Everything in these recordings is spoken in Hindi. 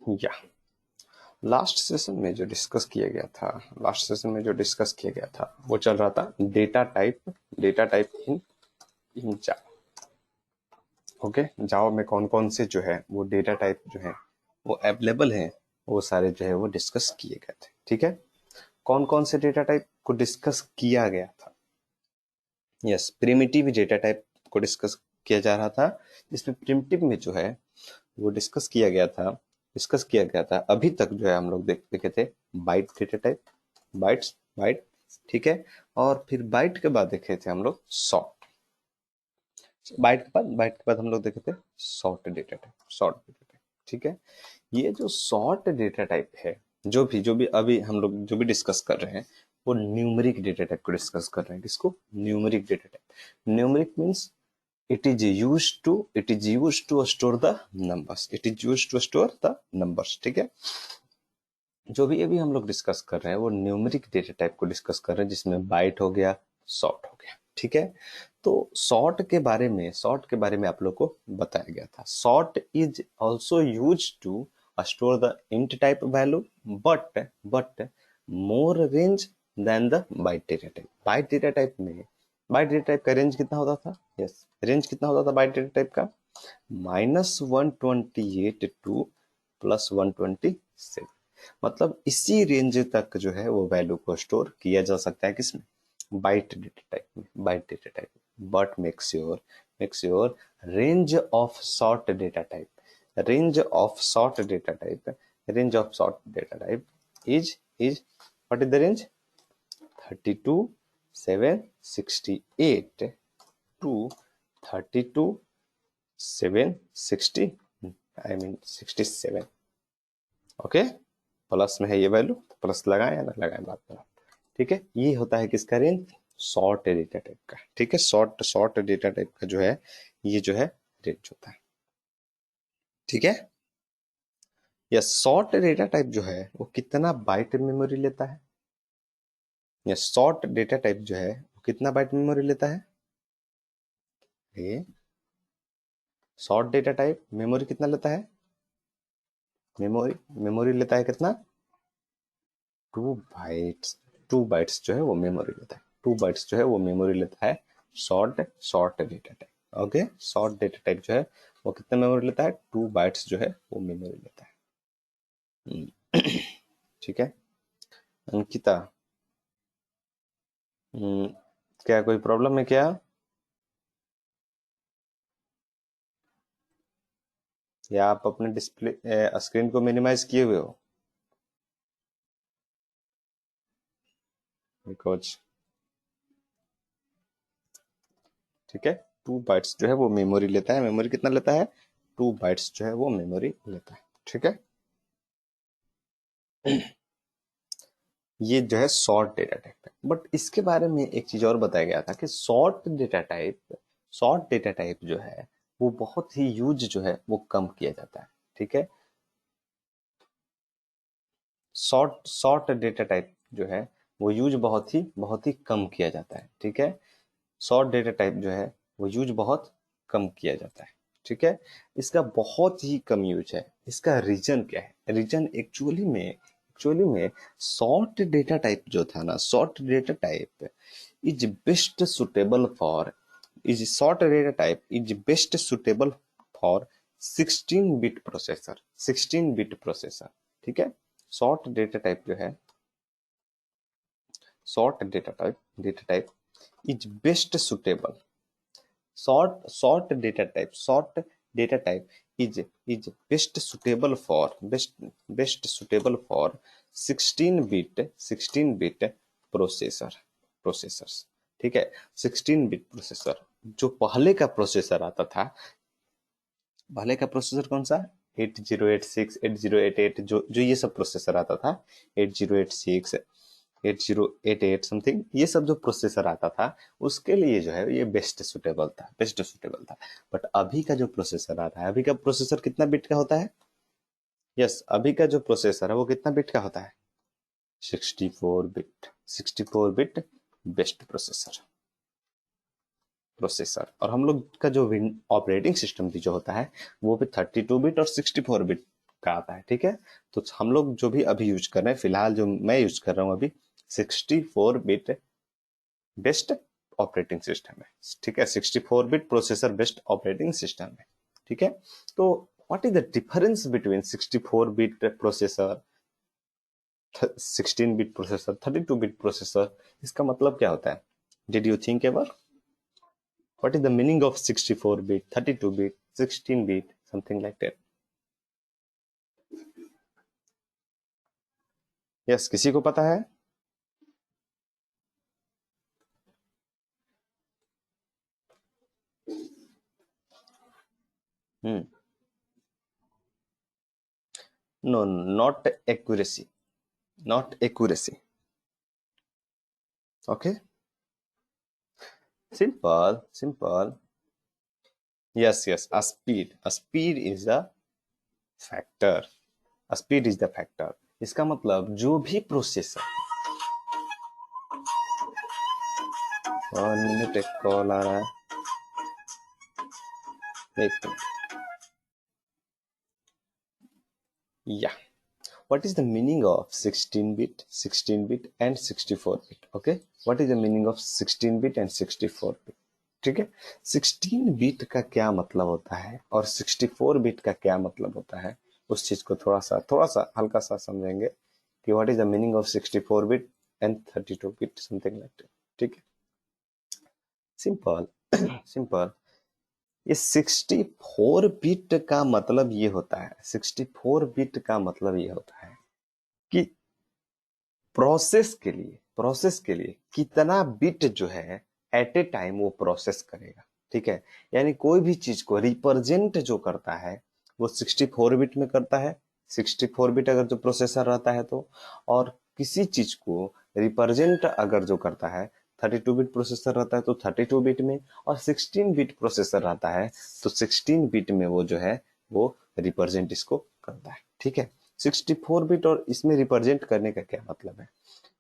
या लास्ट सेशन में जो डिस्कस किया गया था वो चल रहा था data type in Java. Okay, Java में कौन कौन से जो है वो डेटा टाइप जो है वो अवेलेबल हैं, वो सारे जो है वो डिस्कस किए गए थे। ठीक है, कौन कौन से डेटा टाइप को डिस्कस किया गया था? यस, प्रिमिटिव डेटा टाइप को डिस्कस किया जा रहा था। इसमें प्रिमिटिव में जो है वो डिस्कस किया गया था अभी तक जो है हम लोग देखे थे बाइट डेटा टाइप, बाइट। ठीक है, और फिर बाइट के बाद देखे थे हम लोग शॉर्ट। बाइट के बाद हम लोग देखे थे शॉर्ट डेटा टाइप। ठीक है, ये जो शॉर्ट डेटा टाइप है, जो भी अभी हम लोग जो भी डिस्कस कर रहे हैं वो न्यूमेरिक डेटा टाइप को डिस्कस कर रहे हैं। किसको? Numeric data type. Numeric means it is used to store the numbers। ठीक है, जो भी अभी हम लोग डिस्कस कर रहे हैं वो न्यूमेरिक डेटा टाइप को डिस्कस कर रहे हैं, जिसमें बाइट हो गया, शॉर्ट हो गया। ठीक है, तो शॉर्ट के बारे में आप लोग को बताया गया था। Short is also use to store the int type value but more range than the byte data type. Byte data type का रेंज कितना होता था? यस, रेंज कितना होता था बाइट डेटा टाइप का? -128 टू +127। मतलब इसी रेंज तक जो है वो वैल्यू को स्टोर किया जा सकता है। किसमें? Byte data type. But make sure range of short data type is what is the range? 32,768 to 32,760 67। Okay, plus में है ये वैल्यू, तो प्लस लगाए या ना लगाए बात में। ठीक है, ये होता है किसका रेंज? शॉर्ट डेटा टाइप का। ठीक है, शॉर्ट डेटा टाइप का जो है ये जो है रेंज होता है। ठीक है, या शॉर्ट डेटा टाइप जो है वो कितना बाइट मेमोरी लेता है? या शॉर्ट डेटा टाइप जो है वो कितना बाइट मेमोरी लेता है? ये शॉर्ट डेटा टाइप मेमोरी कितना लेता है? मेमोरी लेता है कितना? 2 बाइट्स। 2 बाइट्स जो है वो मेमोरी लेता है। 2 बाइट्स जो है वो मेमोरी लेता है short data type. Okay, short data type जो है वो कितना मेमोरी लेता है? 2 बाइट्स जो है वो मेमोरी लेता है। ठीक है, अंकिता, क्या कोई प्रॉब्लम है क्या? या आप अपने डिस्प्ले स्क्रीन को मिनिमाइज किए हुए हो? बिकॉज ठीक है, 2 बाइट्स जो है वो मेमोरी लेता है। मेमोरी कितना लेता है? 2 बाइट्स जो है वो मेमोरी लेता है। ठीक है, ये जो है शॉर्ट डेटा टाइप है। बट इसके बारे में एक चीज और बताया गया था कि शॉर्ट डेटा टाइप जो है वो बहुत ही यूज जो है वो कम किया जाता है। ठीक है, शॉर्ट डेटा टाइप जो है वो यूज बहुत ही कम किया जाता है। ठीक है, शॉर्ट डेटा टाइप जो है वो यूज बहुत कम किया जाता है। ठीक है, इसका बहुत ही कम यूज है। इसका रीजन क्या है? रीजन एक्चुअली में शॉर्ट डेटा टाइप जो था ना, short data type is best suitable for is short data type is best suitable for 16 bit processor. ठीक है, शॉर्ट डेटा टाइप जो है short data type is best suitable short data type is best suitable for 16 bit processors. ठीक है, 16 बिट प्रोसेसर। जो पहले का प्रोसेसर कौन सा? 8086 8088, जो ये सब प्रोसेसर आता था, 8086 8088 समथिंग, ये सब जो प्रोसेसर आता था उसके लिए जो है ये बेस्ट सुटेबल था। बट अभी का जो प्रोसेसर आ रहा है, अभी का प्रोसेसर कितना बिट का होता है? यस, अभी का जो प्रोसेसर है वो कितना बिट का होता है? 64 बिट बेस्ट प्रोसेसर। और हम लोग का जो ऑपरेटिंग सिस्टम भी जो होता है वो भी 32 बिट और 64 बिट का आता है, ठीक है। तो हम लोग जो भी अभी यूज कर रहे हैं, फिलहाल जो मैं यूज कर रहा हूँ अभी 64 बिट बेस्ड ऑपरेटिंग सिस्टम है, ठीक है। 64 bit processor based operating system है, ठीक है। तो what is the difference between 64 bit processor, 16 bit processor, 32 bit processor? इसका मतलब क्या होता है? Did you think ever? What is the meaning of 64 bit, 32 bit, 16 bit, something like that? Yes, किसी को पता है? Hmm. No, not accuracy, not accuracy. Okay, simple, simple. Yes, yes, a speed is the factor, a speed is the factor. इसका मतलब जो भी प्रोसेसर, 1 मिनट, एक कॉल आ रहा है, एक मिनट। या what is the meaning of 16 bit, 16 bit and 64 bit? Okay, what is the meaning of 16 bit and 64 bit? ठीक है, 16 बिट का क्या मतलब होता है और 64 बिट का क्या मतलब होता है, उस चीज को थोड़ा सा हल्का सा समझेंगे कि what is the meaning of 64 bit and 32 bit, something like that, ठीक है। Simple simple. ये 64 बिट का मतलब ये होता है, 64 बिट का मतलब ये होता है कि प्रोसेस के लिए कितना बिट जो है एट ए टाइम वो प्रोसेस करेगा, ठीक है। यानी कोई भी चीज को रिप्रेजेंट जो करता है वो 64 बिट में करता है, 64 बिट अगर जो प्रोसेसर रहता है तो। और किसी चीज को रिप्रेजेंट अगर जो करता है, 32 बिट प्रोसेसर रहता है तो 32 बिट में, और 16 बिट प्रोसेसर रहता है तो 16 बिट में वो जो है वो रिप्रेजेंट इसको करता है, ठीक है। 64 बिट और इसमें रिप्रेजेंट करने का क्या मतलब है?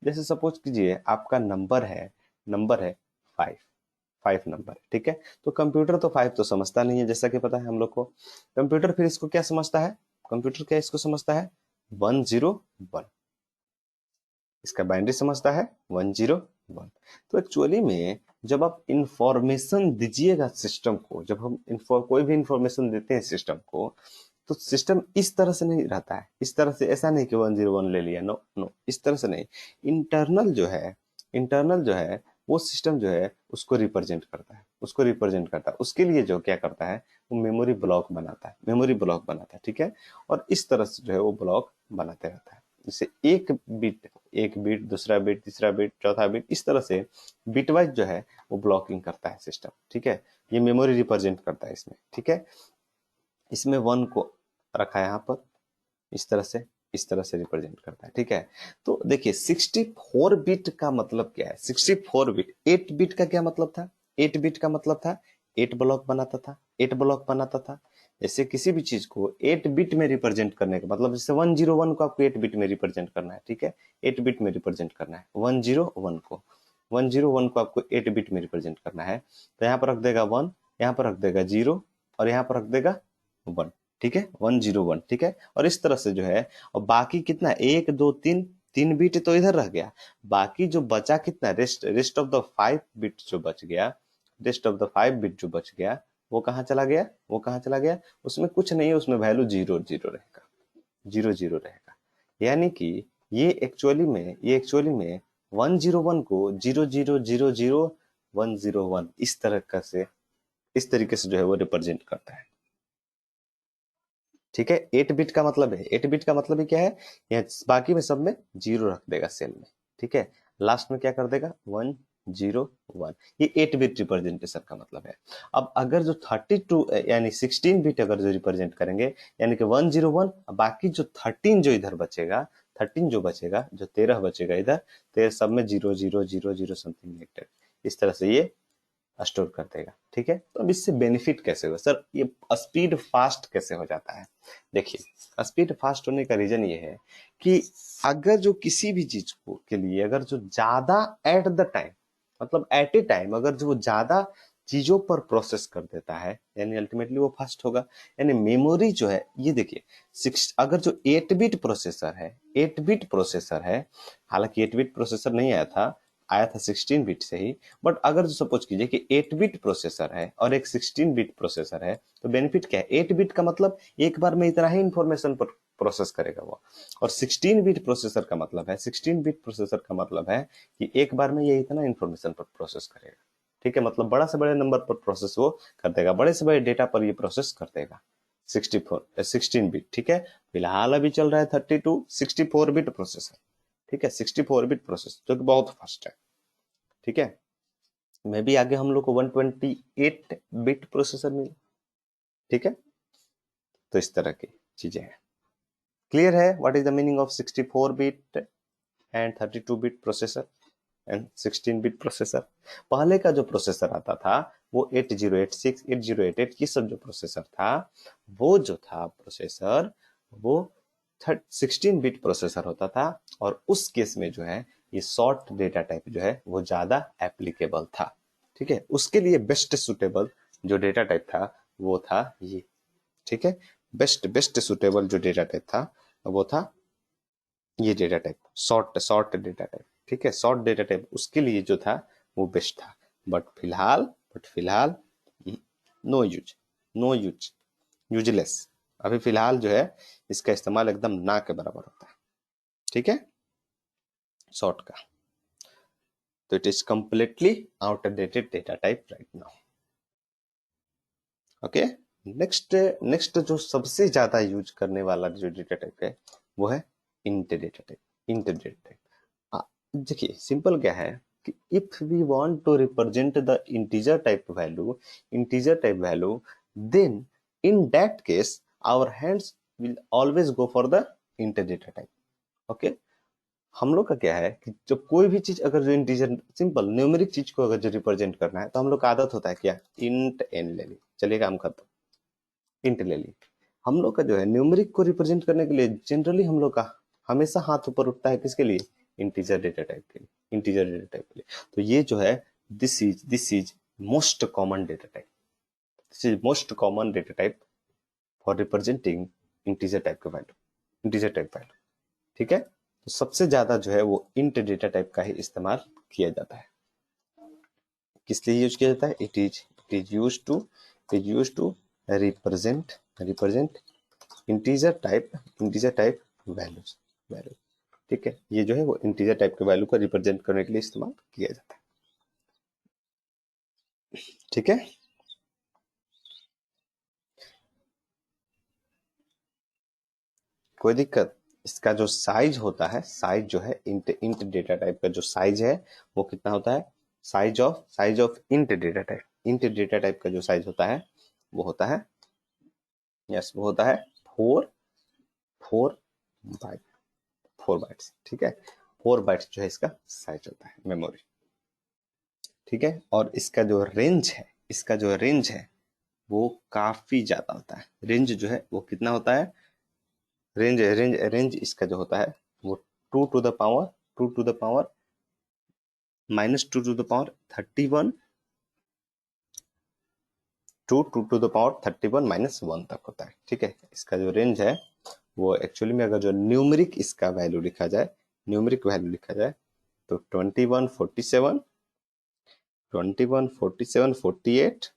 जैसे सपोज कीजिए आपका नंबर है 5, 5 नंबर है, ठीक है। तो कंप्यूटर तो 5 तो समझता नहीं है, जैसा कि पता है हम लोग को। कंप्यूटर फिर इसको क्या समझता है? कंप्यूटर क्या इसको समझता है? 101, इसका बाइनरी समझता है 101। तो एक्चुअली में जब आप इंफॉर्मेशन दीजिएगा सिस्टम को, जब हम कोई भी इंफॉर्मेशन देते हैं सिस्टम को, तो सिस्टम इस तरह से नहीं रहता है, इस तरह से ऐसा नहीं कि 101 ले लिया, नो नो, इस तरह से नहीं। इंटरनल जो है वो सिस्टम जो है उसको रिप्रेजेंट करता है, उसके लिए जो क्या करता है, वो मेमोरी ब्लॉक बनाता है, ठीक है। और इस तरह से जो है वो ब्लॉक बनाते रहता है। जैसे एक बीट, दूसरा बीट, तीसरा बीट, चौथा बीट, इस तरह से बिट वाइज जो है वो ब्लॉकिंग करता है सिस्टम, ठीक है। ये मेमोरी रिप्रेजेंट करता है इसमें, ठीक है। इसमें 1 को रखा है यहाँ पर, इस तरह से रिप्रेजेंट करता है, ठीक है। तो देखिए 64 बिट का मतलब क्या है? 64 बिट, 8 बिट का क्या मतलब था? 8 बिट का मतलब था 8 ब्लॉक बनाता था। जैसे किसी भी चीज को 8 बिट में रिप्रेजेंट करने का मतलब, जैसे 101 को आपको 8 बिट में रिप्रेजेंट करना है, ठीक है। 8 बिट में रिप्रेजेंट करना है 101 को आपको 8 बिट में रिप्रेजेंट करना है, तो यहाँ पर रख देगा 1, यहाँ पर रख देगा 0, और यहाँ पर रख देगा 1, ठीक है, 101, ठीक है। और इस तरह से जो है, और बाकी कितना, 1 2 3, 3 बिट तो इधर रह गया। बाकी जो बचा कितना, रेस्ट ऑफ द 5 बिट जो बच गया, वो कहाँ चला गया? उसमें कुछ नहीं है, उसमें वैल्यू 0 0 रहेगा, 0 0 रहेगा। यानी कि ये एक्चुअली में 101 को 0 0 0 0 101 इस तरीके से जो है वो रिप्रेजेंट करता है, ठीक है। 8 बिट का मतलब ही क्या है? यहाँ बाकी में सब में 0 रख देगा सेल में, ठीक है। लास्ट में क्या कर देगा? 101। ये 8 बिट रिप्रेजेंटेशन का मतलब है। अब अगर जो 32 यानी 16 बिट अगर जो रिप्रेजेंट करेंगे, यानी कि 101, बाकी जो 13 जो इधर बचेगा, 13 बचेगा इधर, तो ये सब में 0 0 0 0 समथिंग लाइक दैट, इस तरह से ये स्टोर कर देगा, ठीक है। तो अब इससे बेनिफिट कैसे होगा सर? ये स्पीड फास्ट कैसे हो जाता है? देखिए, स्पीड फास्ट होने का रीजन ये है कि अगर जो किसी भी चीज को के लिए अगर जो ज्यादा एट द टाइम, मतलब एट ए टाइम अगर जो ज्यादा चीजों पर प्रोसेस कर देता है, यानी अल्टीमेटली वो फास्ट होगा। यानी मेमोरी जो है, ये देखिए, अगर जो 8 बिट प्रोसेसर है, 8 बिट प्रोसेसर है, हालांकि 8 बिट प्रोसेसर नहीं आया था, आया था 16 बिट से ही, बट अगर जो सपोज कीजिए कि 8 बिट प्रोसेसर है और एक 16 बिट प्रोसेसर है, तो बेनिफिट क्या है? 8 बिट का मतलब एक बार में इतना ही इंफॉर्मेशन पर प्रोसेस करेगा वो, और 16 बिट प्रोसेसर का मतलब है, 16 बिट प्रोसेसर का मतलब है कि एक बार में ये इतना इंफॉर्मेशन पर प्रोसेस करेगा। ठीक है, मतलब बड़ा से बड़े नंबर पर प्रोसेस वो कर देगा, बड़े से बड़े डेटा पर ये प्रोसेस कर देगा। 16 बिट, ठीक है। फिलहाल अभी चल रहा है 32 64 बिट प्रोसेसर, ठीक है, 64 बिट प्रोसेसर जो कि बहुत फास्ट है, ठीक है। मे भी आगे हम लोग को 128 बिट प्रोसेसर मिले, ठीक है। तो इस तरह की चीजें हैं। क्लियर है what is the meaning of 64 bit and 32 bit processor and 16 bit processor? पहले का जो प्रोसेसर आता था वो 8086 8088 ये सब जो प्रोसेसर था, वो जो था प्रोसेसर, वो 16 बिट प्रोसेसर होता था, और उस केस में जो है ये शॉर्ट डेटा टाइप जो है वो ज्यादा एप्लीकेबल था, ठीक है। उसके लिए बेस्ट सुटेबल जो डेटा टाइप था वो था ये, ठीक है। बेस्ट बेस्ट सुटेबल जो डेटा टाइप था वो था ये data type, short short data type, ठीक है। शॉर्ट डेटा टाइप उसके लिए जो था वो बेस्ट था, बट फिलहाल no use, no use, useless. अभी फिलहाल जो है इसका इस्तेमाल एकदम ना के बराबर होता है, ठीक है, शॉर्ट का। तो it is completely outdated data type right now. Okay, next next जो सबसे ज्यादा यूज करने वाला जो डेटा टाइप है वो है int data type. Int data type, देखिए सिंपल क्या है कि if we want to represent the integer type value, then in that case our hands will always go for the int data type. Okay, हम लोग का क्या है कि जब कोई भी चीज अगर जो इंटीजर सिंपल न्यूमेरिक चीज को अगर जो रिप्रेजेंट करना है, तो हम लोग का आदत होता है क्या, इंट एन ले ली, चलिए काम करता हूँ, इंट ले ली। हम लोग का जो है न्यूमेरिक को रिप्रेजेंट करने के लिए जनरली हम लोग का हमेशा हाथ ऊपर उठता है, किसके लिए, इंटीजर डेटा टाइप के लिए, इंटीजर डेटा टाइप के लिए। तो ये जो है this is most common data type, this is most common data type for representing integer type का वैल्यू, इंटीजर टाइप वैल्यू, ठीक है। तो सबसे ज्यादा जो है वो इंट डेटा टाइप का ही इस्तेमाल किया जाता है। किस लिए यूज किया जाता है? It is use to represent integer type values, value, ठीक है। ये जो है वो इंटीजर टाइप के वैल्यू को रिप्रेजेंट करने के लिए इस्तेमाल किया जाता है, ठीक है। कोई दिक्कत? इसका जो साइज होता है, साइज जो है इंट डेटा टाइप का जो साइज है वो कितना होता है, size of int data type का जो साइज होता है वो होता है, यस, वो होता है 4 बाइट, 4 बाइट्स, ठीक है। 4 बाइट्स जो है इसका साइज होता है मेमोरी, ठीक है। और इसका जो रेंज है वो काफी ज्यादा होता है। रेंज जो है वो कितना होता है, रेंज इसका जो होता है वो 2 to the power -2 to the power 31 2 to the power 31 -1 तक होता है, ठीक है। इसका जो रेंज है वो एक्चुअली में अगर जो न्यूमेरिक इसका वैल्यू लिखा जाए, न्यूमेरिक वैल्यू लिखा जाए, तो 2147 48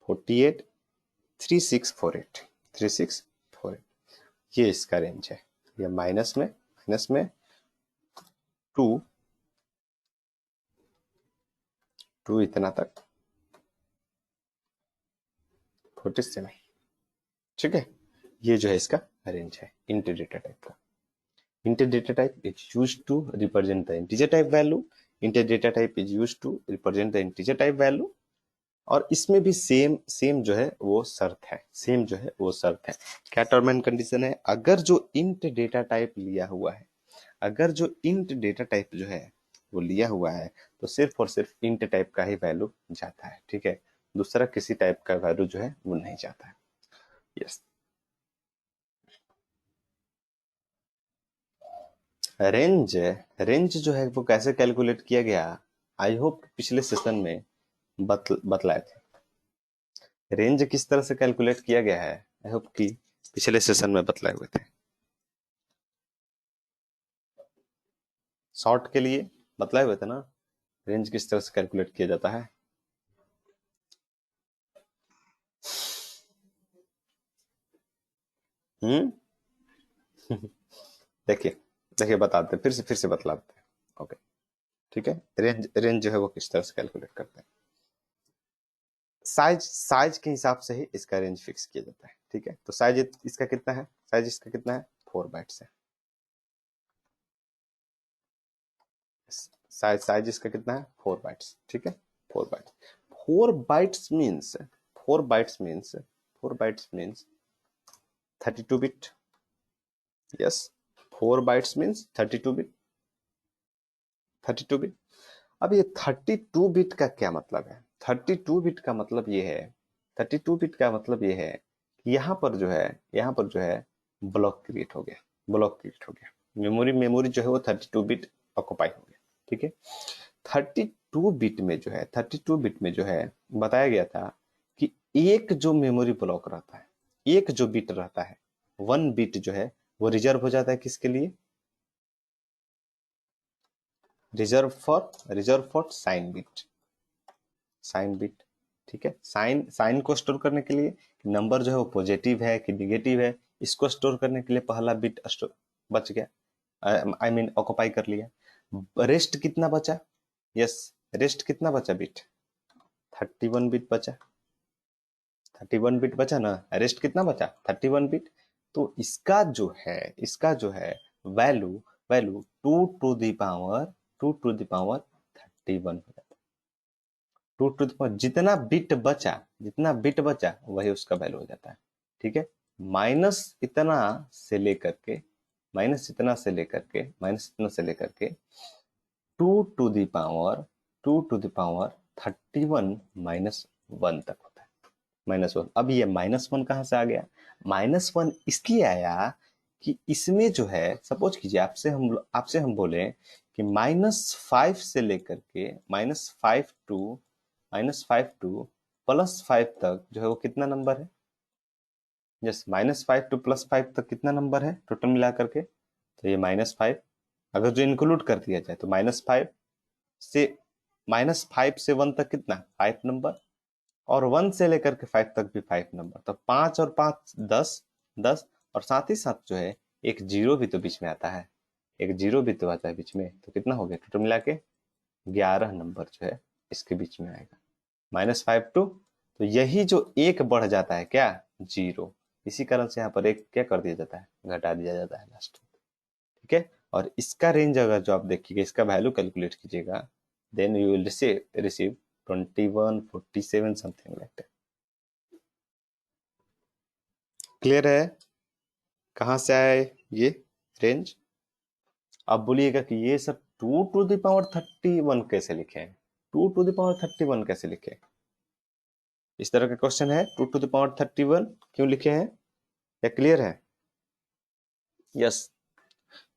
48 3648 ये इसका रेंज है। ये माइनस में 2 इतना तक 47, ठीक है। ये जो है इसका रेंज है इंट डेटा टाइप का। Int data type is used to represent the integer type value, int data type is used to represent the integer type value. और इसमें भी सेम सेम जो है वो शर्त है, सेम जो है वो शर्त है। क्या टर्म एंड कंडीशन है? अगर जो इंट डेटा टाइप लिया हुआ है, अगर जो इंट डेटा टाइप जो है वो लिया हुआ है, तो सिर्फ और सिर्फ इंट टाइप का ही वैल्यू जाता है, ठीक है। दूसरा किसी टाइप का वैल्यू जो है वो नहीं जाता है, यस। रेंज रेंज जो है वो कैसे कैलकुलेट किया गया? आई होप पिछले सेशन में बतलाए थे। रेंज किस तरह से कैलकुलेट किया गया है, आई होप कि पिछले सेशन में बतलाए हुए थे। शॉर्ट के लिए बतलाए हुए थे ना, रेंज किस तरह से कैलकुलेट किया जाता है। हम्म देखिए देखिए बताते हैं, फिर से बतलाते हैं। ओके ठीक है, रेंज रेंज जो है वो किस तरह से कैलकुलेट करते हैं। साइज के हिसाब से ही इसका रेंज फिक्स किया जाता है। ठीक है, तो साइज इसका कितना है, साइज इसका कितना है, 4 बाइट्स है। साइज इसका कितना है, 4 बाइट्स। ठीक है, 4 bytes. 4 bytes means 4 bytes means 4 bytes means 32 bit. Yes, 4 bytes means 32 bit. 32 bit. अब ये 32 बिट का क्या मतलब है, 32 बिट का मतलब ये है, 32 बिट का मतलब ये है कि यहाँ पर जो है ब्लॉक क्रिएट हो गया, ब्लॉक क्रिएट हो गया। मेमोरी जो है वो 32 बिट ऑक्युपाई हो गया। ठीक है, 32 बिट में जो है 32 बिट में जो है बताया गया था कि एक जो मेमोरी ब्लॉक रहता है, एक जो बिट रहता है, 1 बिट जो है वो रिजर्व हो जाता है किसके लिए, reserve for sign bit. Sign bit. ठीक है, साइन साइन को स्टोर करने के लिए, नंबर जो है वो पॉजिटिव है कि निगेटिव है, इसको स्टोर करने के लिए पहला बिट स्टोर बच गया, आई मीन ऑक्युपाई कर लिया। रेस्ट कितना बचा, यस, रेस्ट कितना बचा बिट, 31 बिट बचा। 31 बिट बचा ना, रेस्ट कितना बचा, 31 बिट। तो इसका जो है value value 2 to the power 31 हो जाता है। 2 टू द पावर जितना बिट बचा वही उसका वैल्यू हो जाता है। ठीक है, माइनस इतना से लेकर के माइनस इतना से लेकर के 2 टू द पावर 31 -1 तक होता है। -1। अब ये -1 कहाँ से आ गया, -1 इसलिए आया कि इसमें जो है, सपोज कीजिए आपसे हम बोले कि -5 से लेकर के -5 टू +5 तक जो है वो कितना नंबर है, यस, -5 टू +5 तक कितना नंबर है टोटल मिला करके, तो ये -5। अगर जो इंक्लूड कर दिया जाए तो से -5 से 1 तक कितना, 5 नंबर, और 1 से लेकर के 5 तक भी 5 नंबर, तो 5 और 5 10, 10, और साथ ही साथ जो है एक जीरो भी तो बीच में आता है, एक जीरो भी तो आता है बीच में, तो कितना हो गया टोटल मिला के 11 नंबर जो है इसके बीच में आएगा, -5 टू, तो यही जो एक बढ़ जाता है क्या, जीरो, इसी कारण से यहाँ पर एक क्या कर दिया जाता है, घटा दिया जाता है लास्ट में। ठीक है, और इसका रेंज अगर जो आप देखिएगा, इसका वैल्यू कैलकुलेट कीजिएगा, then you will receive 21 47 something like that. Clear है, कहां से आया ये रेंज। अब बोलिएगा कि ये सब 2 टू द पावर 31 कैसे लिखे हैं, 2 टू द पावर 31 कैसे लिखे, इस तरह का क्वेश्चन है, 2 टू द पावर 31 क्यों लिखे हैं, क्या क्लियर है, यस,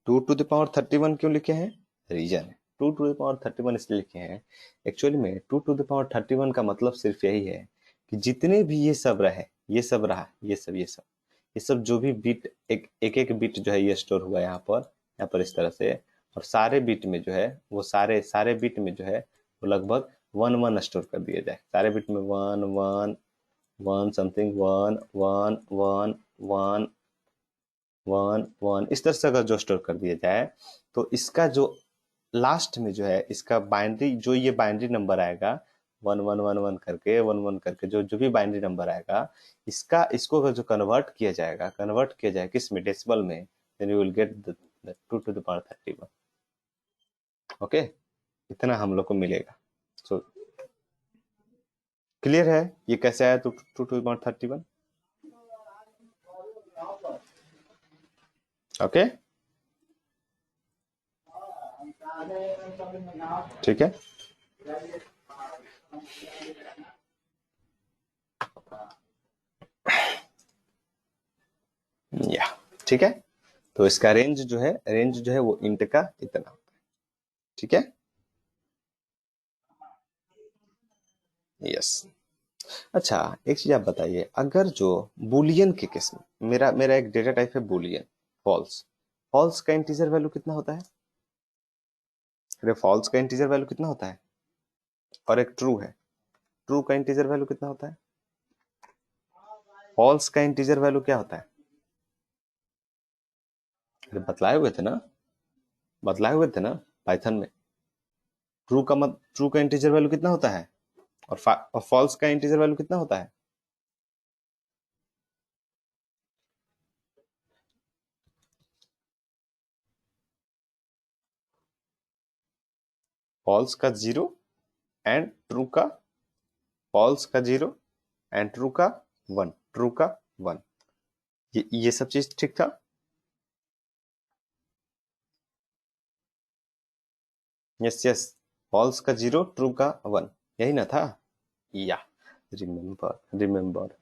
2 टू द पावर 31 क्यों लिखे हैं, रीजन है, 2 टू द पावर 31 इसलिए लिखे हैं, एक्चुअली में 2 टू द पावर 31 का मतलब सिर्फ यही है कि जितने भी ये सब रहे, ये सब रहा, ये सब जो भी बिट, एक बिट जो है ये स्टोर हुआ यहाँ पर इस तरह से, और सारे बिट में जो है वो सारे सारे बिट में जो है वो लगभग 1 1 स्टोर कर दिया जाए, सारे बिट में 1 1 1 समथिंग 1 1 1 1 1 1 इस तरह से अगर जो स्टोर कर दिया जाए, तो इसका जो लास्ट में जो है इसका बाइनरी, जो ये बाइनरी नंबर आएगा 1 1 1 1 करके 1 1 करके जो जो भी बाइनरी नंबर आएगा, इसको अगर जो कन्वर्ट किया जाए किस में, डेसिमल में, then you will get the 2 to the power 31। Okay, इतना हम लोग को मिलेगा। सो क्लियर है ये कैसे आया 2 टू द पावर 31। ओके ठीक है, या ठीक है, तो इसका रेंज जो है वो इंट का इतना होता है। ठीक है, यस। अच्छा, एक चीज आप बताइए, अगर जो बुलियन के केस में मेरा मेरा एक डेटा टाइप है बुलियन, फॉल्स, फॉल्स का इंटीजर वैल्यू कितना होता है? अरे फॉल्स का इंटीजर वैल्यू कितना होता है? और एक ट्रू है, ट्रू का इंटीजर वैल्यू कितना होता है? फॉल्स का इंटीजर वैल्यू क्या होता है? अरे बतलाए हुए थे ना, बतलाए हुए थे ना पाइथन में। ट्रू का इंटीजर वैल्यू कितना होता है? और फॉल्स का इंटीजर वैल्यू कितना होता है? फॉल्स का जीरो एंड ट्रू का, फॉल्स का जीरो एंड ट्रू का वन, ट्रू का वन। ये सब चीज ठीक था। यस यस, फॉल्स का जीरो ट्रू का वन, यही ना था? Yeah, remember remember,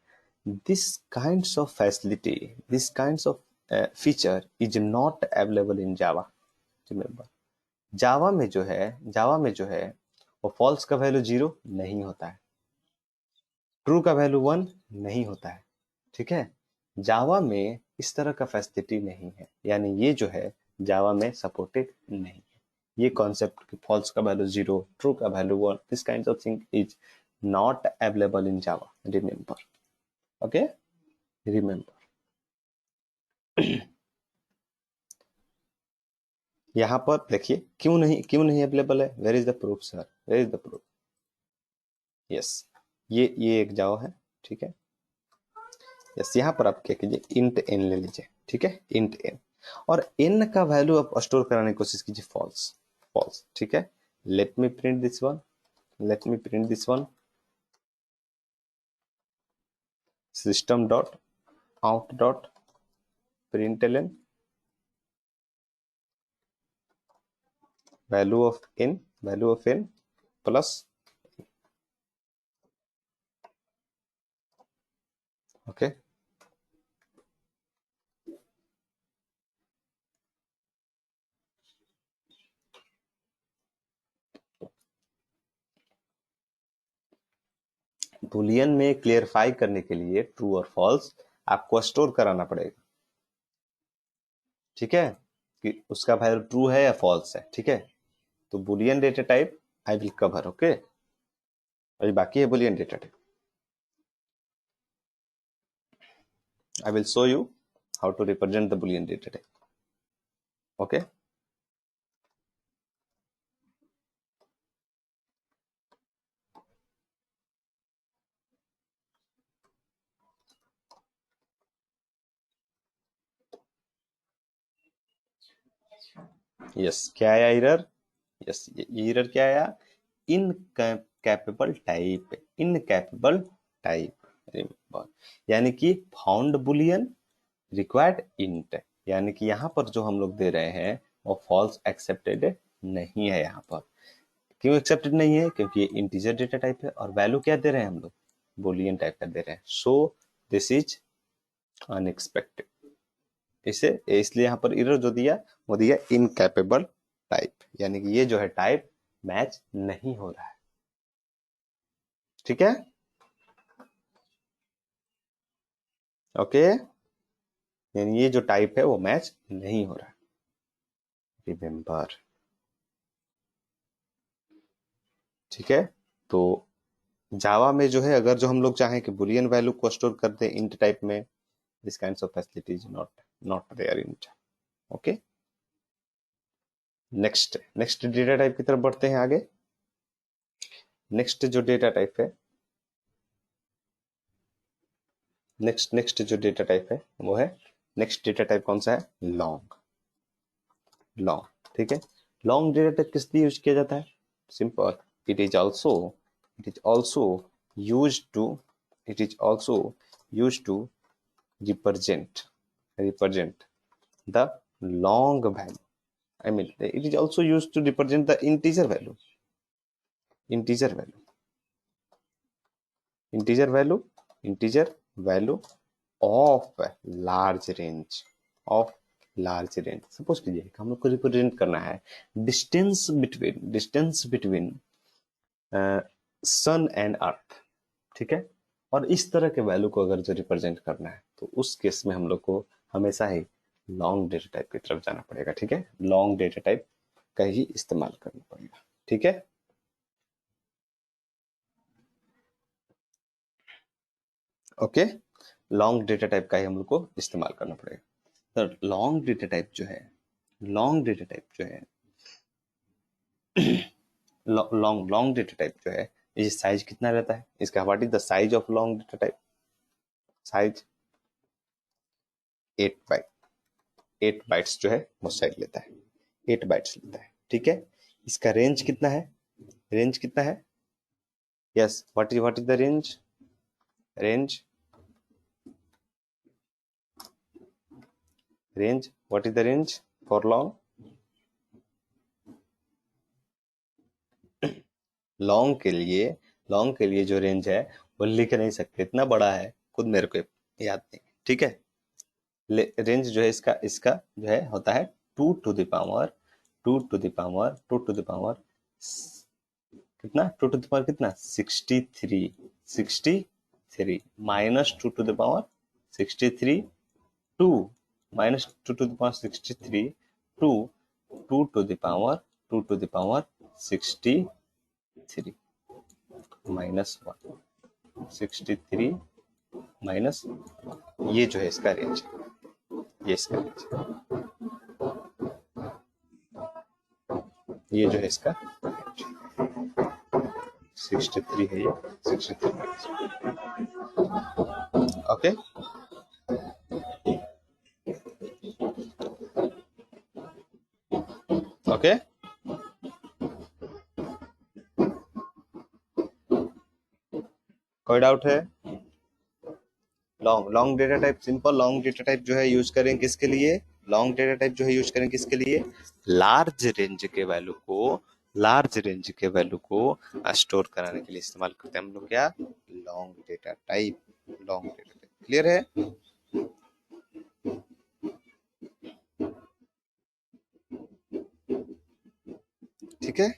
this kinds of facility, this kinds of feature is not available in Java. Remember, Java में जो है, जावा में जो है वो फॉल्स का वैल्यू जीरो नहीं होता है, ट्रू का वैल्यू वन नहीं होता है। ठीक है, जावा में इस तरह का फैसिलिटी नहीं है, यानी ये जो है जावा में सपोर्टेड नहीं है। ये कॉन्सेप्ट फॉल्स का वैल्यू जीरो, ट्रू का value one, this kind of thing is not available in Java. Remember, okay, remember. यहाँ पर देखिए क्यों नहीं अवेलेबल है, where is the proof sir, where is the proof? Yes, ये एक जावा है, ठीक है। यस, यहाँ पर आप क्या कीजिए, इंट एन ले लीजिए, ठीक है, इंट एन, और एन का वैल्यू आप स्टोर कराने की कोशिश कीजिए फॉल्स, फॉल्स, ठीक है। Let me print this one, let me print this one, system dot out dot println value of n, value of n plus, okay. Boolean में क्लियरफाई करने के लिए ट्रू और फॉल्स आपको स्टोर कराना पड़ेगा, ठीक है, कि उसका वैल्यू ट्रू है या फॉल्स है, ठीक है। तो Boolean data type I will cover, okay. अभी बाकी है Boolean data type, I will show you how to represent the Boolean data type. Okay. Yes. क्या आया एरर? यस, ये एरर क्या आया? इनकैपेबल टाइप, इनकैपेबल टाइप, यानी कि फाउंड बुलियन रिक्वायर्ड इंट, यानी कि यहाँ पर जो हम लोग दे रहे हैं वो फॉल्स एक्सेप्टेड नहीं है। यहाँ पर क्यों एक्सेप्टेड नहीं है? क्योंकि ये इंटीजर डेटा टाइप है और वैल्यू क्या दे रहे हैं हम लोग? बुलियन टाइप का दे रहे हैं। सो दिस इज अनएक्सपेक्टेड, इसे इसलिए यहाँ पर एरर जो दिया वो दिया इनकैपेबल टाइप, यानी कि ये जो है टाइप मैच नहीं हो रहा है, ठीक है, ओके। यानी ये जो टाइप है वो मैच नहीं हो रहा है, रिमेम्बर, ठीक है। तो जावा में जो है अगर जो हम लोग चाहें कि बुलियन वैल्यू को स्टोर कर दें इंट टाइप में, this kinds of facilities not not there in, okay. Next next data type की तरफ बढ़ते हैं आगे। नेक्स्ट जो डेटा टाइप है, नेक्स्ट नेक्स्ट जो डेटा टाइप है वो है, नेक्स्ट डेटा टाइप कौन सा है? लॉन्ग, लॉन्ग, ठीक है। लॉन्ग डेटा टाइप किस लिए यूज किया जाता है? Simple, it is also, it is also use to, it is also use to represent, represent the long value, I mean it is also used to represent the integer value, integer value, integer value, integer value of large range, of large range। Suppose कीजिए कि हम लोग को रिप्रेजेंट करना है distance between, distance between sun and earth, ठीक है। और इस तरह के वैल्यू को अगर जो रिप्रेजेंट करना है तो उस केस में हम लोग को हमेशा ही लॉन्ग डेटा टाइप की तरफ जाना पड़ेगा, ठीक है। लॉन्ग डेटा टाइप का ही इस्तेमाल करना पड़ेगा, ठीक है। ओके, लॉन्ग डेटा टाइप का ही हम लोग को इस्तेमाल करना पड़ेगा। तो लॉन्ग डेटा टाइप जो है, लॉन्ग डेटा टाइप जो है, लॉन्ग लॉन्ग डेटा टाइप जो है, ये साइज कितना रहता है इसका? What is the size of long data type? Size 8 byte, 8 bytes जो है वो साइज लेता है, 8 बाइट्स लेता है, ठीक है। इसका रेंज कितना है? रेंज कितना है? Yes, what is the range? Range, range, what is the range for long? Long के लिए जो रेंज है वो लिख नहीं सकते, इतना बड़ा है खुद मेरे को याद नहीं, ठीक है। रेंज जो है इसका इसका जो है होता है 2 to the power, 2 to the power, 2 to the power कितना? 2 to the power कितना? 63, 63 minus 2 to the power 63, 2 minus 2 to the power 63, 2, 2 to the power 63 minus 1, 63 minus, ये जो है इसका रेंज, ये इसका रेंज, ये जो है इसका 63 है, ये 63। ओके, ओके, कोई डाउट है? Long long data type, simple long data type जो है यूज करें किसके लिए? लॉन्ग डेटा टाइप जो है यूज करें किसके लिए? लार्ज रेंज के वैल्यू को, लार्ज रेंज के वैल्यू को स्टोर कराने के लिए इस्तेमाल करते हैं हम लोग, क्या? Long data type, long data type. Clear है? ठीक है।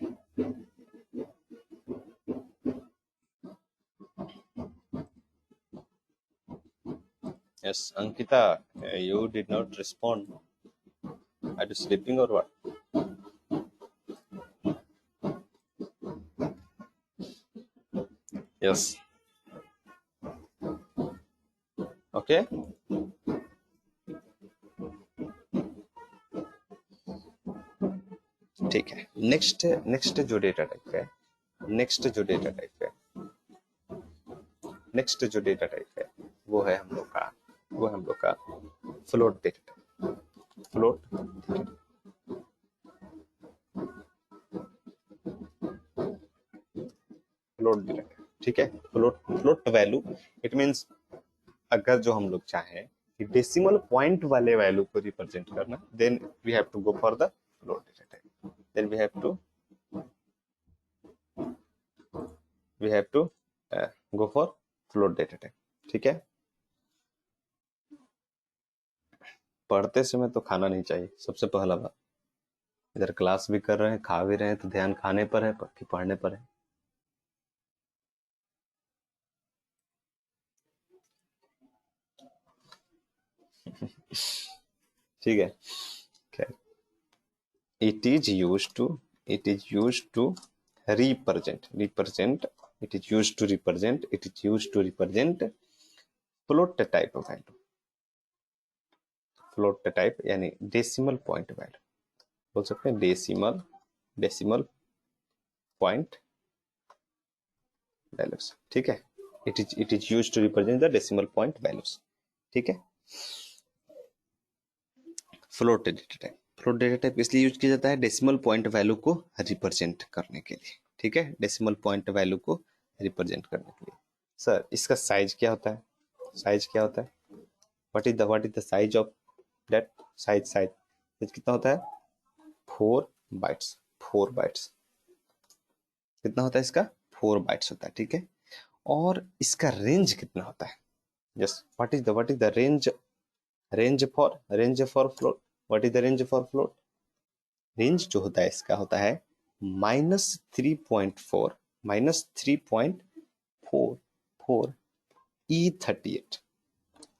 Yes Ankita, you did not respond, are you sleeping or what? Yes, okay, ठीक है। नेक्स्ट, नेक्स्ट जो डेटा टाइप है, नेक्स्ट जो डेटा टाइप है, नेक्स्ट जो डेटा टाइप है वो है हम लोग का, वो है हम लोग का float data type, float, float data type, ठीक है। Float, float value, it means अगर जो हम लोग चाहें कि डेसिमल पॉइंट वाले वैल्यू को रिप्रेजेंट करना, then we have to go for the float data type, then we have to go for float data type, ठीक है। पढ़ते समय तो खाना नहीं चाहिए, सबसे पहला बात। इधर क्लास भी कर रहे हैं, खा भी रहे हैं, तो ध्यान खाने पर है कि पढ़ने पर है? ठीक है, खैर, it is used to, it is used to represent, it is used to represent, it is used to represent float type of value, float type यानी डेसिमल पॉइंट वैल्यू बोल सकते हैं, डेसिमल, डेसिमल पॉइंट वैल्यूज, ठीक है। It is used to represent the decimal point values, ठीक है। Float data type, float data type इसलिए यूज किया जाता है डेसिमल पॉइंट वैल्यू को रिप्रेजेंट करने के लिए, ठीक है। डेसिमल पॉइंट वैल्यू को रिप्रेजेंट करने के लिए। सर इसका साइज क्या होता है? साइज क्या होता है? What is the size of that? Size, size कितना होता है? 4 बाइट्स, 4 बाइट्स कितना होता है इसका? 4 बाइट्स होता है, ठीक है। और इसका रेंज कितना होता है? Yes, what is the range, range for float, what is the range for float? Range जो होता है इसका होता है -3.4 -3.44 E38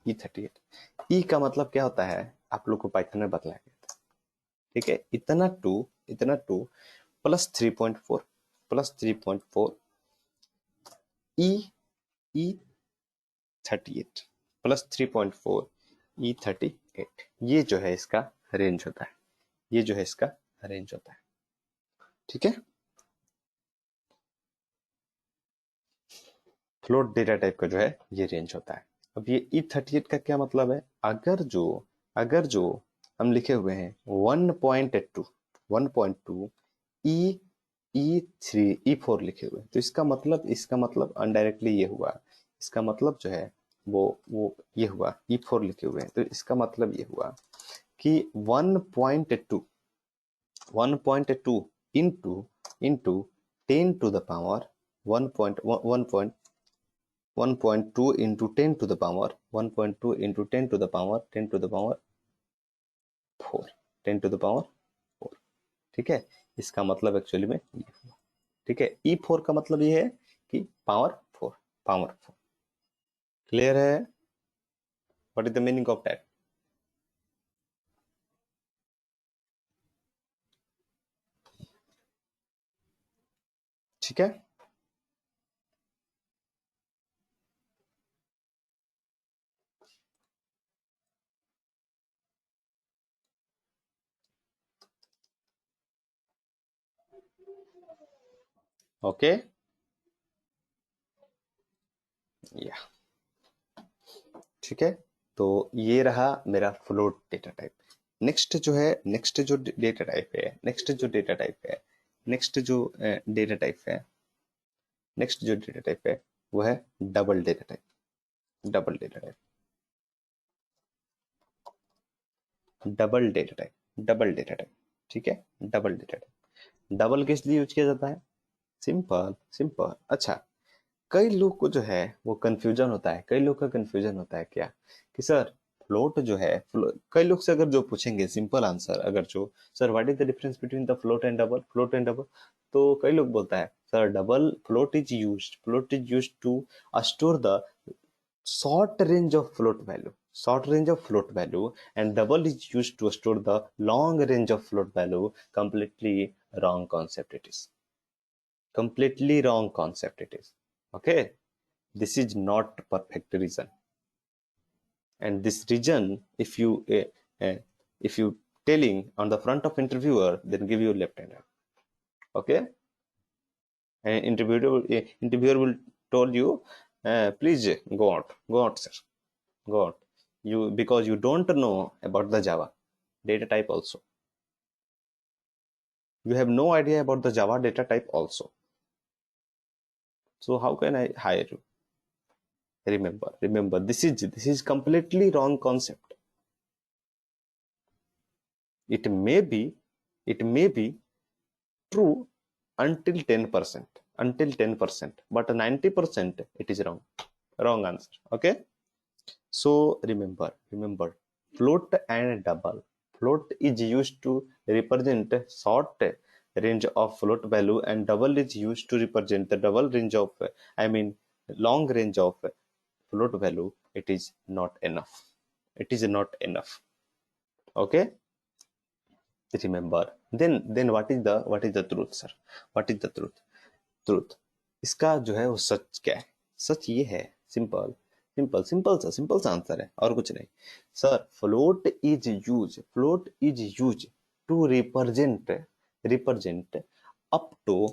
E38 ई का मतलब क्या होता है आप लोग को पाइथन में बताया गया था। ठीक है, इतना टू +3.4 +3.4 ई E38 +3.4 E38 ये जो है इसका रेंज होता है, ये जो है इसका रेंज होता है। ठीक है, फ्लोट डेटा टाइप का जो है ये रेंज होता है। अब ये E38 का क्या मतलब है, अगर जो हम लिखे हुए हैं 1.2 ई E3 E4 लिखे हुए हैं, तो इसका मतलब अनडायरेक्टली ये हुआ, इसका मतलब जो है वो ये हुआ E4 लिखे हुए हैं, तो इसका मतलब ये हुआ कि 1.2 into 10 to the power 1.2 into 10 to the power 1.2 into 10 to the power 10 to the power 4 10 to the power 4। ठीक है, इसका मतलब एक्चुअली में ये हुआ। ठीक है, E4 का मतलब ये है कि पावर 4। क्लियर है, what is the meaning of that? ठीक है, ओके, या ठीक है। तो ये रहा मेरा फ्लोट डेटा टाइप। नेक्स्ट जो डेटा टाइप है नेक्स्ट जो डेटा टाइप है नेक्स्ट जो डेटा टाइप है नेक्स्ट जो डेटा टाइप है वो है double data type. Double data type. ठीक है, डबल डेटा टाइप। डबल किस लिए यूज किया जाता है? Simple simple. अच्छा, कई लोग को जो है वो कंफ्यूजन होता है, कई लोग का कंफ्यूजन होता है क्या कि सर फ्लोट जो है कई लोग से अगर जो पूछेंगे सिंपल आंसर, अगर जो sir what is the difference between the float and double, तो कई लोग बोलता है sir double float is used to store the short range of float value, and double is used to store the long range of float value. Completely wrong concept it is. Completely wrong concept it is. Okay, this is not perfect reason, and this reason if you telling on the front of interviewer, then give you left hander. Okay, and interviewer will told you please go out sir, go out, you because you don't know about the Java data type also, you have no idea about the Java data type also, so how can I hire you? Remember this is completely wrong concept. It may be true until 10%, but 90% it is wrong answer. Okay, so remember float and double. Float is used to represent short range of float value, and double is used to represent the double range of long range of float value. It is not enough. Okay, remember. Then what is the truth, sir? What is the truth? इसका जो है वो सच क्या है? सच ये है, सिंपल सा आंसर है और कुछ नहीं sir. Float is use to represent up to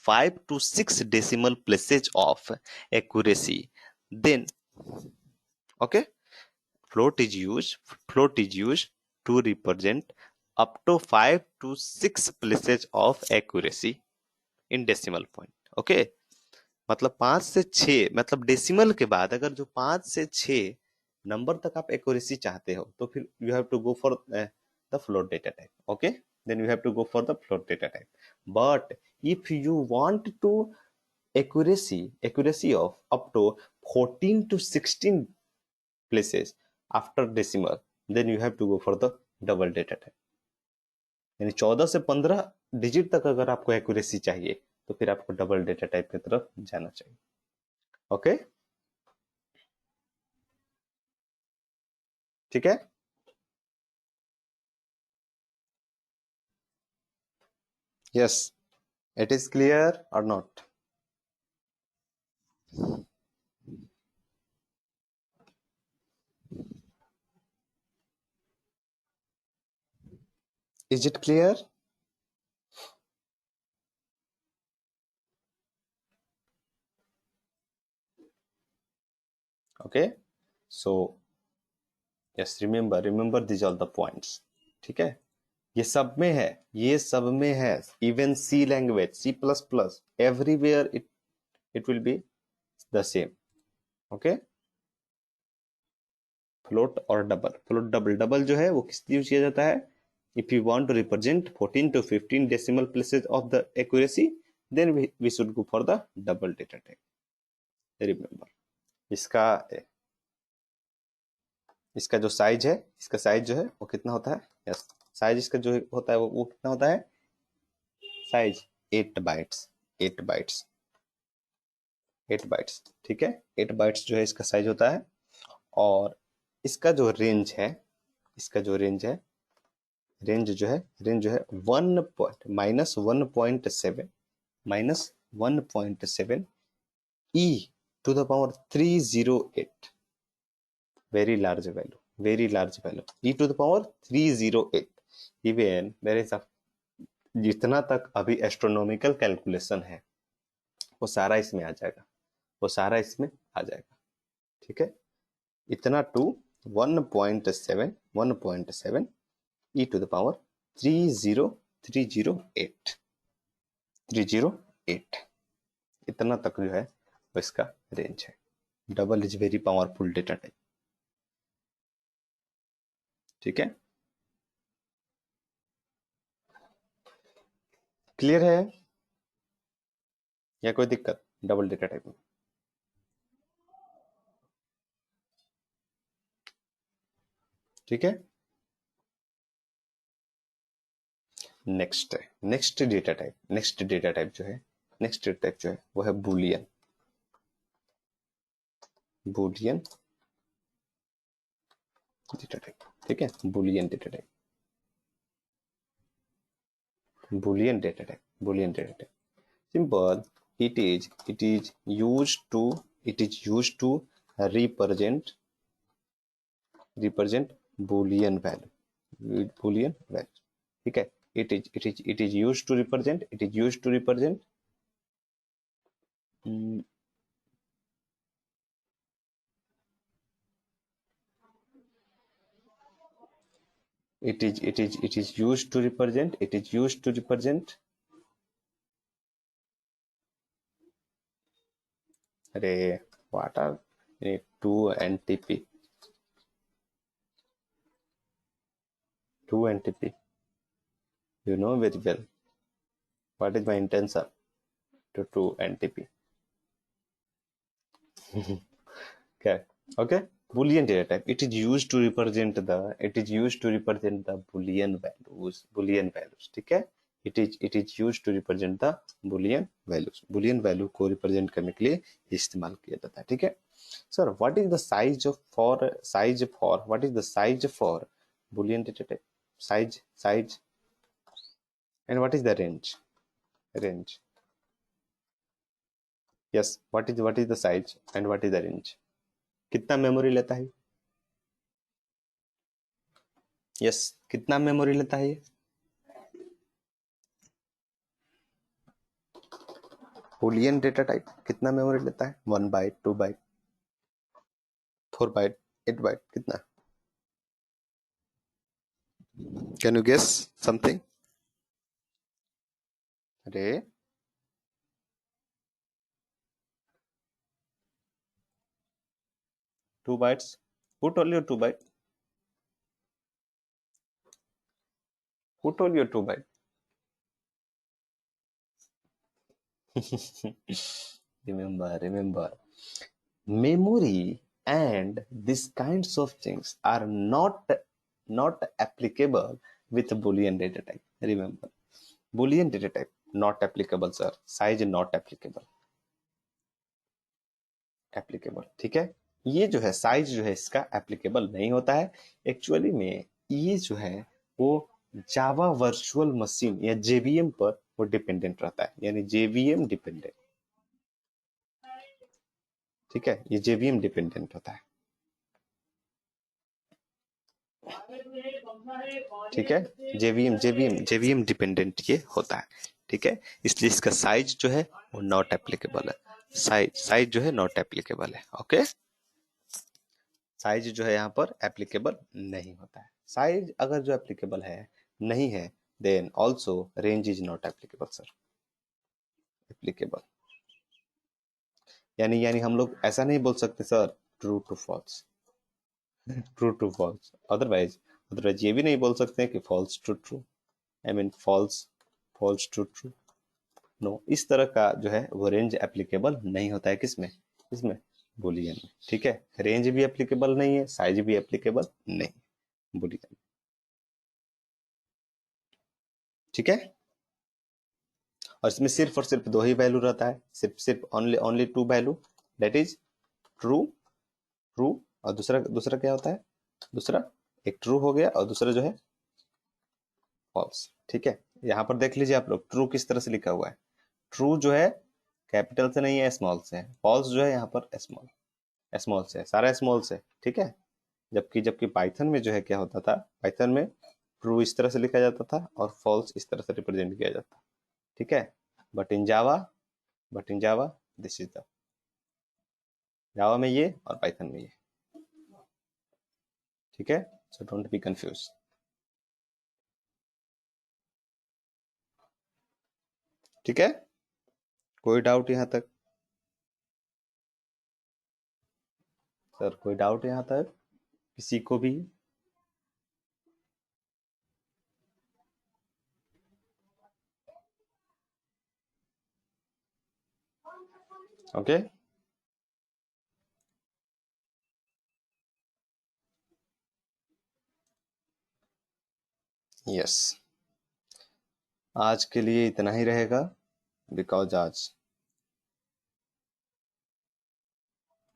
5 to 6 decimal places of accuracy. Then okay, float is used to represent up to 5 to 6 places of accuracy in decimal point. Okay, मतलब 5 से 6, मतलब डेसिमल के बाद अगर जो 5 से 6 नंबर तक आप एक्यूरेसी चाहते हो तो फिर you have to go for the float data type. Okay, then you have to go for the float data type. But if you want to accuracy of up to 14 to 16 places after decimal, then you have to go for the double data type. यानी 14 से 15 डिजिट तक अगर आपको एक्यूरेसी चाहिए तो फिर आपको डबल डेटा टाइप की तरफ जाना चाहिए। ओके, ठीक है। यस, इट इज क्लियर और not? Is it clear? Okay, so yes, remember this all the points, ठीक है। ये सब में है, ये सब में है। Even C language, C plus plus, everywhere it will be the same. Okay, float और डबल, फ्लोट डबल, डबल जो है वो किस लिए यूज किया जाता है? If you want to represent 14 to 15 decimal places of the accuracy, then we should go for the double data type. Remember, इसका इसका जो साइज है, इसका साइज जो है वो कितना होता है? यस, साइज इसका जो होता है वो कितना होता है? साइज 8 बाइट्स, 8 बाइट्स, 8 बाइट्स, ठीक है। 8 बाइट्स जो है इसका साइज होता है। और इसका जो रेंज है, इसका जो रेंज है, रेंज जो है 1 minus 1.7 minus 1.7 e to the power 308, very large value, very large value, e to the power 308। Even there is जितना तक अभी एस्ट्रोनॉमिकल कैलकुलेशन है वो सारा इसमें आ जाएगा, वो सारा इसमें आ जाएगा, ठीक है। इतना to 1.7 1.7 e to the power 308 308, इतना तक जो है वो इसका रेंज है। Double is very powerful data type, ठीक है। क्लियर है या कोई दिक्कत डबल डेटा टाइप में? ठीक है। Next data type, next data type जो है, नेक्स्ट डेटा टाइप जो है वो है बुलियन, बुलियन डेटा टाइप, ठीक है। Boolean data type, Boolean data type, Boolean data type, simple. it is used to, it is used to represent boolean value, boolean value, ठीक है। it is used to represent, it is used to represent it is used to represent, it is used to represent, अरे what are 2 NTP, you know very well what is my intention to 2 NTP, okay. Okay, boolean data type, it is used to represent the, it is used to represent the boolean values, ठीक है। it is used to represent the boolean values, boolean value को represent करने के लिए इस्तेमाल किया जाता है, ठीक है। Sir what is the size of for what is the size for boolean data type? Size and what is the range? Yes, what is the size and what is the range? कितना मेमोरी लेता है? यस, कितना मेमोरी लेता है ये? बूलियन डेटा टाइप कितना मेमोरी लेता है? 1 बाइट, 2 बाइट, 4 बाइट, 8 बाइट, कितना? Can you guess something? अरे 2 bytes, who told you 2 byte? who told you 2 byte? remember memory and these kinds of things are not applicable with boolean data type, remember, Boolean data type not applicable sir, size not applicable, applicable, ठीक है। ये जो है साइज जो है इसका एप्लीकेबल नहीं होता है एक्चुअली में। ये जो है वो जावा वर्चुअल मशीन या जेवीएम पर वो डिपेंडेंट रहता है, यानी जेवीएम डिपेंडेंट, ठीक है, ये जेवीएम डिपेंडेंट होता है, ठीक है, जेवीएम जेवीएम जेवीएम डिपेंडेंट ये होता है, ठीक है। इसलिए इसका साइज जो है वो नॉट एप्लीकेबल है, साइज साइज जो है नॉट एप्लीकेबल है, ओके। साइज जो है यहाँ पर एप्लीकेबल नहीं होता है, साइज अगर जो एप्लीकेबल है नहीं है then also range is not applicable sir, applicable, यानी हम लोग ऐसा नहीं बोल सकते sir true to false, true to false, otherwise otherwise ये भी नहीं बोल सकते हैं कि false to true, I mean false false to true, no, इस तरह का जो है वो रेंज एप्लीकेबल नहीं होता है, किसमें, इसमें, बुलियन में, ठीक है। रेंज भी एप्लीकेबल नहीं है, साइज भी एप्लीकेबल नहीं, बुलियन, ठीक है। और इसमें सिर्फ और सिर्फ दो ही वैल्यू रहता है, सिर्फ सिर्फ only only two value, that is true, true, और दूसरा दूसरा क्या होता है, दूसरा एक ट्रू हो गया और दूसरा जो है फॉल्स, ठीक है। यहाँ पर देख लीजिए आप लोग ट्रू किस तरह से लिखा हुआ है, ट्रू जो है कैपिटल से नहीं है स्मॉल से है, फॉल्स जो है यहाँ पर स्मॉल स्मॉल से है, सारा स्मॉल से, ठीक है। जबकि जबकि पाइथन में जो है क्या होता था, पाइथन में ट्रू इस तरह से लिखा जाता था और फॉल्स इस तरह से रिप्रेजेंट किया जाता, ठीक है। But in Java, but in Java this is the, Java में ये और पाइथन में ये, ठीक है। सो डोंट बी कंफ्यूज, ठीक है। कोई डाउट यहाँ तक, सर कोई डाउट यहाँ तक किसी को भी, ओके, यस, आज के लिए इतना ही रहेगा, बिकॉज आज